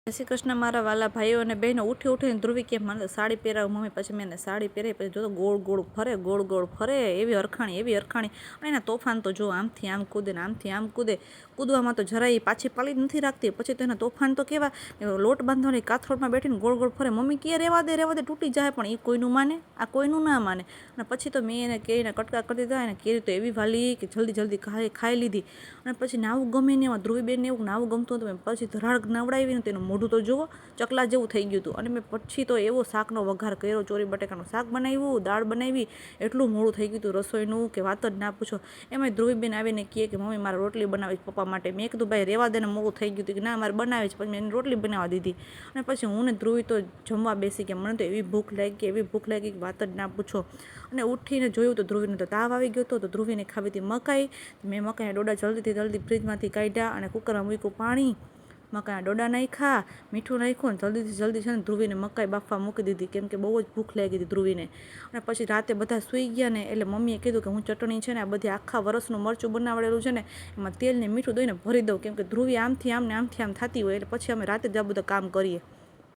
જય શ્રી કૃષ્ણ મારા વાલા ભાઈઓ અને બહેનો. ઉઠીને ધ્રુવી કે મને સાડી પહેરાવ મમ્મી. પછી મેં એને સાડી પહેરી. પછી જો ગોળ ગોળ ફરે એવી અરખાણી. અને એના તોફાન તો જો આમથી આમ કૂદે ને આમથી આમ કૂદે. કૂદવામાં તો જરાય પાછી પાલી નથી રાખતી. પછી તો એના તોફાન તો કેવા, લોટ બાંધવાની કાથરોડમાં બેઠીને ગોળ ફરે. મમ્મી કે રહેવા દે તૂટી જાય, પણ એ કોઈનું માને, આ કોઈનું ના માને. અને પછી તો મેં એને કેરીને કટકા કરી દીધા. અને કેરી તો એવી વાલી કે જલ્દી ખાઈ લીધી. અને પછી નાવું ગમે ને એમાં ધ્રુવીબેનને એવું નાવું ગમતું હતું. પછી ધરાડ નવડાવીને તેનું મોઢું તો જુઓ ચકલા જેવું થઈ ગયું હતું. અને મેં પછી તો એવો શાકનો વઘાર કર્યો, ચોરી બટેકાનું શાક બનાવ્યું, દાળ બનાવી. એટલું મોડું થઈ ગયું હતું રસોઈનું કે વાત જ ના પૂછો. એમાં ધ્રુવીબેન આવીને કહે કે મમ્મી મારે રોટલી બનાવી પપ્પા માટે. મેં કીધું ભાઈ રહેવા દે ને, મોડું થઈ ગયું હતું કે ના મારે બનાવી છે. પછી મેં એને રોટલી બનાવવા દીધી. અને પછી હું ને ધ્રુવી તો જમવા બેસી ગયા. મને તો એવી ભૂખ લાગી કે વાત જ ના પૂછો. અને ઉઠીને જોયું તો ધ્રુવીને તો તાવ આવી ગયો હતો. તો ધ્રુવીને ખાવી હતી મકાઈ. મેં મકાઈના ડોડા જલ્દી ફ્રીજમાંથી કાઢ્યા અને કુકરમાં મૂક્યું પાણી. મકાઈના ડોડા નાખ્યા, મીઠું નાખ્યું અને જલ્દી છે ને ધ્રુવીને મકાઈ બાફવા મૂકી દીધી. કેમ કે બહુ જ ભૂખ લાગી હતી ધ્રુવીને. અને પછી રાતે બધા સૂઈ ગયા ને એટલે મમ્મીએ કીધું કે હું ચટણી છે ને આ બધી આખા વરસનું મરચું બનાવડેલું છે ને એમાં તેલ ને મીઠું દઈને ભરી દઉં. કેમ કે ધ્રુવી આમથી આમ થતી હોય એટલે પછી અમે રાતે જ આ બધું કામ કરીએ.